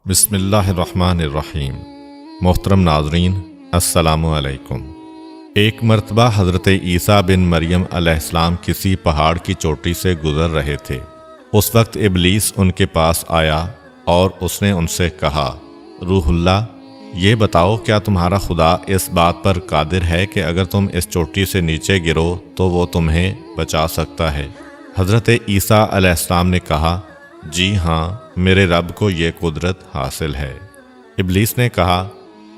بسم اللہ الرحمن الرحیم۔ محترم ناظرین، السلام علیکم۔ ایک مرتبہ حضرت عیسیٰ بن مریم علیہ السلام کسی پہاڑ کی چوٹی سے گزر رہے تھے۔ اس وقت ابلیس ان کے پاس آیا اور اس نے ان سے کہا، روح اللہ، یہ بتاؤ کیا تمہارا خدا اس بات پر قادر ہے کہ اگر تم اس چوٹی سے نیچے گرو تو وہ تمہیں بچا سکتا ہے؟ حضرت عیسیٰ علیہ السلام نے کہا، جی ہاں، میرے رب کو یہ قدرت حاصل ہے۔ ابلیس نے کہا،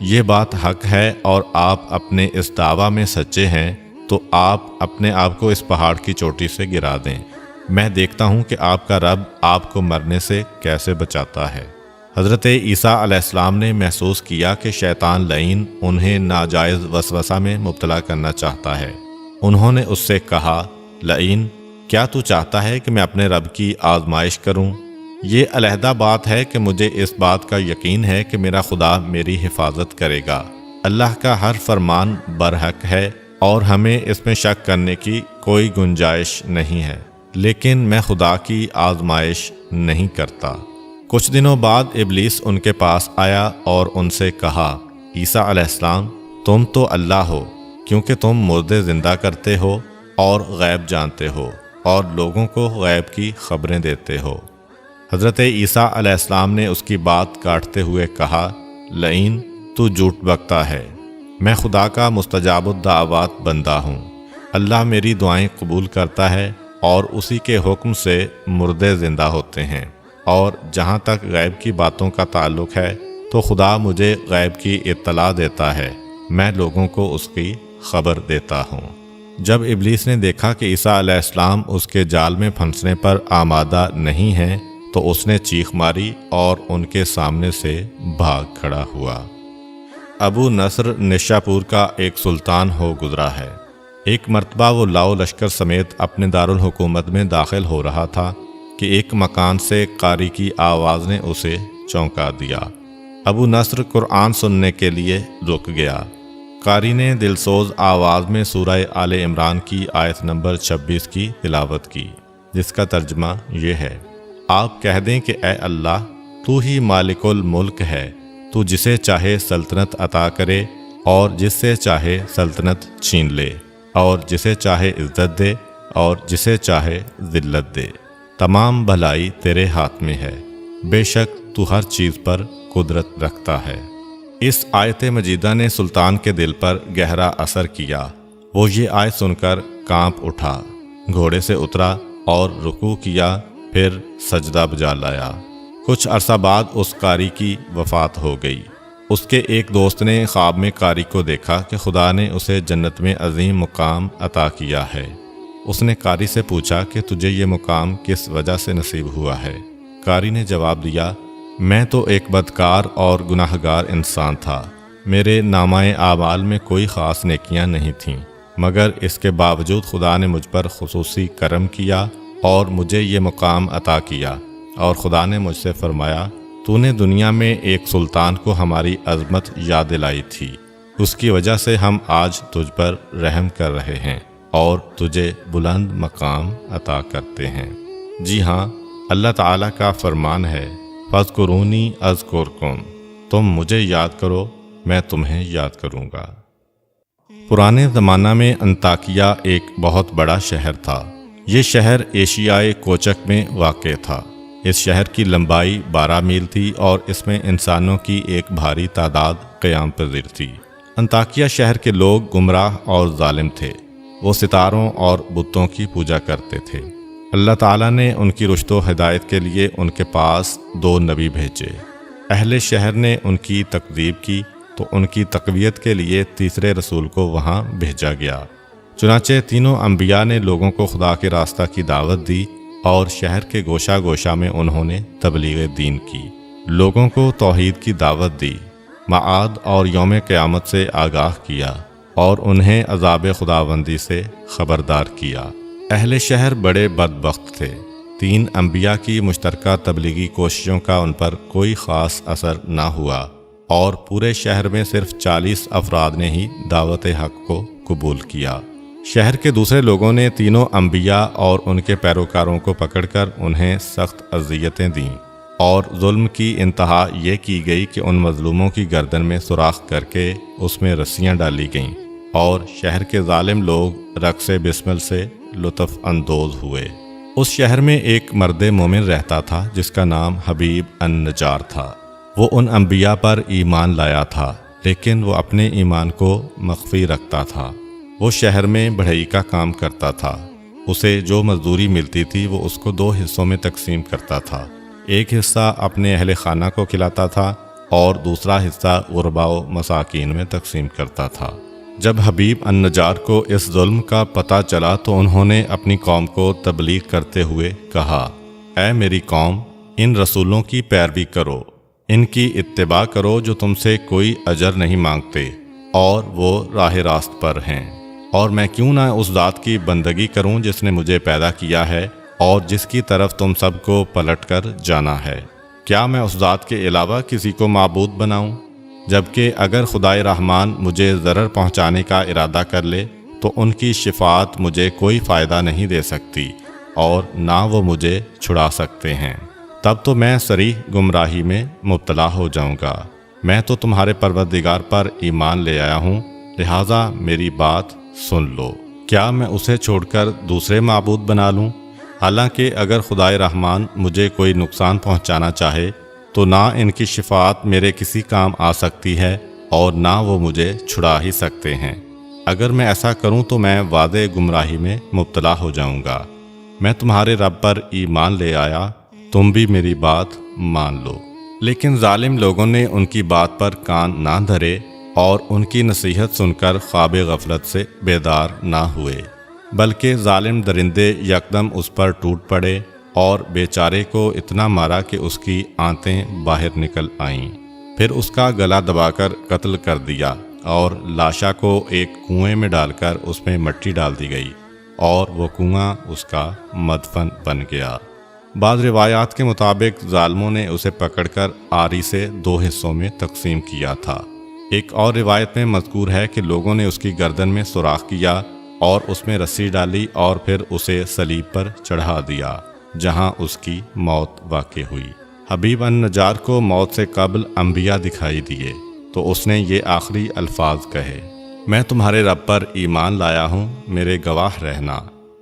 یہ بات حق ہے اور آپ اپنے اس دعویٰ میں سچے ہیں تو آپ اپنے آپ کو اس پہاڑ کی چوٹی سے گرا دیں، میں دیکھتا ہوں کہ آپ کا رب آپ کو مرنے سے کیسے بچاتا ہے۔ حضرت عیسیٰ علیہ السلام نے محسوس کیا کہ شیطان لعین انہیں ناجائز وسوسہ میں مبتلا کرنا چاہتا ہے۔ انہوں نے اس سے کہا، لعین، کیا تو چاہتا ہے کہ میں اپنے رب کی آزمائش کروں؟ یہ علیحدہ بات ہے کہ مجھے اس بات کا یقین ہے کہ میرا خدا میری حفاظت کرے گا۔ اللہ کا ہر فرمان برحق ہے اور ہمیں اس میں شک کرنے کی کوئی گنجائش نہیں ہے، لیکن میں خدا کی آزمائش نہیں کرتا۔ کچھ دنوں بعد ابلیس ان کے پاس آیا اور ان سے کہا، عیسیٰ علیہ السلام، تم تو اللہ ہو، کیونکہ تم مردے زندہ کرتے ہو اور غیب جانتے ہو اور لوگوں کو غیب کی خبریں دیتے ہو۔ حضرت عیسیٰ علیہ السلام نے اس کی بات کاٹتے ہوئے کہا، لعین، تو جھوٹ بکتا ہے، میں خدا کا مستجاب الدعوات بندہ ہوں۔ اللہ میری دعائیں قبول کرتا ہے اور اسی کے حکم سے مردے زندہ ہوتے ہیں، اور جہاں تک غیب کی باتوں کا تعلق ہے تو خدا مجھے غیب کی اطلاع دیتا ہے، میں لوگوں کو اس کی خبر دیتا ہوں۔ جب ابلیس نے دیکھا کہ عیسیٰ علیہ السلام اس کے جال میں پھنسنے پر آمادہ نہیں ہیں تو اس نے چیخ ماری اور ان کے سامنے سے بھاگ کھڑا ہوا۔ ابو نصر نشاپور کا ایک سلطان ہو گزرا ہے۔ ایک مرتبہ وہ لاؤ لشکر سمیت اپنے دارالحکومت میں داخل ہو رہا تھا کہ ایک مکان سے قاری کی آواز نے اسے چونکا دیا۔ ابو نصر قرآن سننے کے لیے رک گیا۔ قاری نے دلسوز آواز میں سورہ آل عمران کی آیت نمبر 26 کی تلاوت کی، جس کا ترجمہ یہ ہے، آپ کہہ دیں کہ اے اللہ، تو ہی مالک الملک ہے، تو جسے چاہے سلطنت عطا کرے اور جس سے چاہے سلطنت چھین لے، اور جسے چاہے عزت دے اور جسے چاہے ذلت دے، تمام بھلائی تیرے ہاتھ میں ہے، بے شک تو ہر چیز پر قدرت رکھتا ہے۔ اس آیت مجیدہ نے سلطان کے دل پر گہرا اثر کیا۔ وہ یہ آیت سن کر کانپ اٹھا، گھوڑے سے اترا اور رکوع کیا، پھر سجدہ بجا لایا۔ کچھ عرصہ بعد اس قاری کی وفات ہو گئی۔ اس کے ایک دوست نے خواب میں قاری کو دیکھا کہ خدا نے اسے جنت میں عظیم مقام عطا کیا ہے۔ اس نے قاری سے پوچھا کہ تجھے یہ مقام کس وجہ سے نصیب ہوا ہے؟ قاری نے جواب دیا، میں تو ایک بدکار اور گناہگار انسان تھا، میرے نامہ اعمال میں کوئی خاص نیکیاں نہیں تھیں، مگر اس کے باوجود خدا نے مجھ پر خصوصی کرم کیا اور مجھے یہ مقام عطا کیا، اور خدا نے مجھ سے فرمایا، تو نے دنیا میں ایک سلطان کو ہماری عظمت یاد دلائی تھی، اس کی وجہ سے ہم آج تجھ پر رحم کر رہے ہیں اور تجھے بلند مقام عطا کرتے ہیں۔ جی ہاں، اللہ تعالیٰ کا فرمان ہے، فاذکرونی اذکرکم، تم مجھے یاد کرو، میں تمہیں یاد کروں گا۔ پرانے زمانہ میں انطاکیہ ایک بہت بڑا شہر تھا۔ یہ شہر ایشیائے کوچک میں واقع تھا۔ اس شہر کی لمبائی 12 میل تھی اور اس میں انسانوں کی ایک بھاری تعداد قیام پذیر تھی۔ انطاکیہ شہر کے لوگ گمراہ اور ظالم تھے۔ وہ ستاروں اور بتوں کی پوجا کرتے تھے۔ اللہ تعالیٰ نے ان کی رشد و ہدایت کے لیے ان کے پاس 2 نبی بھیجے۔ اہل شہر نے ان کی تکذیب کی تو ان کی تقویت کے لیے تیسرے رسول کو وہاں بھیجا گیا۔ چنانچہ تینوں انبیاء نے لوگوں کو خدا کے راستہ کی دعوت دی اور شہر کے گوشہ گوشہ میں انہوں نے تبلیغ دین کی، لوگوں کو توحید کی دعوت دی، معاد اور یوم قیامت سے آگاہ کیا اور انہیں عذاب خداوندی سے خبردار کیا۔ اہل شہر بڑے بدبخت تھے۔ 3 انبیاء کی مشترکہ تبلیغی کوششوں کا ان پر کوئی خاص اثر نہ ہوا اور پورے شہر میں صرف 40 افراد نے ہی دعوت حق کو قبول کیا۔ شہر کے دوسرے لوگوں نے تینوں انبیاء اور ان کے پیروکاروں کو پکڑ کر انہیں سخت اذیتیں دیں۔ اور ظلم کی انتہا یہ کی گئی کہ ان مظلوموں کی گردن میں سوراخ کر کے اس میں رسیاں ڈالی گئیں، اور شہر کے ظالم لوگ رقص بسمل سے لطف اندوز ہوئے۔ اس شہر میں ایک مرد مومن رہتا تھا جس کا نام حبیب النجار تھا۔ وہ ان انبیاء پر ایمان لایا تھا، لیکن وہ اپنے ایمان کو مخفی رکھتا تھا۔ وہ شہر میں بڑھئی کا کام کرتا تھا۔ اسے جو مزدوری ملتی تھی وہ اس کو 2 حصوں میں تقسیم کرتا تھا۔ ایک حصہ اپنے اہل خانہ کو کھلاتا تھا اور دوسرا حصہ غرباء و مساکین میں تقسیم کرتا تھا۔ جب حبیب النجار کو اس ظلم کا پتہ چلا تو انہوں نے اپنی قوم کو تبلیغ کرتے ہوئے کہا، اے میری قوم، ان رسولوں کی پیروی کرو، ان کی اتباع کرو جو تم سے کوئی اجر نہیں مانگتے اور وہ راہ راست پر ہیں، اور میں کیوں نہ اس ذات کی بندگی کروں جس نے مجھے پیدا کیا ہے اور جس کی طرف تم سب کو پلٹ کر جانا ہے۔ کیا میں اس ذات کے علاوہ کسی کو معبود بناؤں؟ جبکہ اگر خدائے رحمان مجھے ضرر پہنچانے کا ارادہ کر لے تو ان کی شفاعت مجھے کوئی فائدہ نہیں دے سکتی اور نہ وہ مجھے چھڑا سکتے ہیں۔ تب تو میں صریح گمراہی میں مبتلا ہو جاؤں گا۔ میں تو تمہارے پروردگار پر ایمان لے آیا ہوں، لہٰذا میری بات سن لو۔ کیا میں اسے چھوڑ کر دوسرے معبود بنا لوں؟ حالانکہ اگر خدائے رحمان مجھے کوئی نقصان پہنچانا چاہے تو نہ ان کی شفاعت میرے کسی کام آ سکتی ہے اور نہ وہ مجھے چھڑا ہی سکتے ہیں۔ اگر میں ایسا کروں تو میں واضح گمراہی میں مبتلا ہو جاؤں گا۔ میں تمہارے رب پر ایمان لے آیا، تم بھی میری بات مان لو۔ لیکن ظالم لوگوں نے ان کی بات پر کان نہ دھرے اور ان کی نصیحت سن کر خواب غفلت سے بیدار نہ ہوئے، بلکہ ظالم درندے یکدم اس پر ٹوٹ پڑے اور بیچارے کو اتنا مارا کہ اس کی آنتیں باہر نکل آئیں۔ پھر اس کا گلا دبا کر قتل کر دیا اور لاشا کو ایک کنویں میں ڈال کر اس میں مٹی ڈال دی گئی اور وہ کنواں اس کا مدفن بن گیا۔ بعض روایات کے مطابق ظالموں نے اسے پکڑ کر آری سے 2 حصوں میں تقسیم کیا تھا۔ ایک اور روایت میں مذکور ہے کہ لوگوں نے اس کی گردن میں سوراخ کیا اور اس میں رسی ڈالی اور پھر اسے صلیب پر چڑھا دیا، جہاں اس کی موت واقع ہوئی۔ حبیب النجار کو موت سے قبل انبیاء دکھائی دیے تو اس نے یہ آخری الفاظ کہے، میں تمہارے رب پر ایمان لایا ہوں، میرے گواہ رہنا۔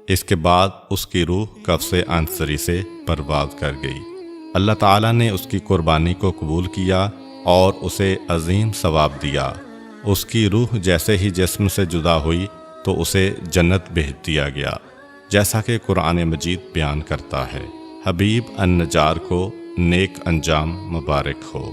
اس کے بعد اس کی روح قفس عنصری سے پرواز کر گئی۔ اللہ تعالیٰ نے اس کی قربانی کو قبول کیا اور اسے عظیم ثواب دیا۔ اس کی روح جیسے ہی جسم سے جدا ہوئی تو اسے جنت بھیج دیا گیا، جیسا کہ قرآن مجید بیان کرتا ہے۔ حبیب النجار کو نیک انجام مبارک ہو۔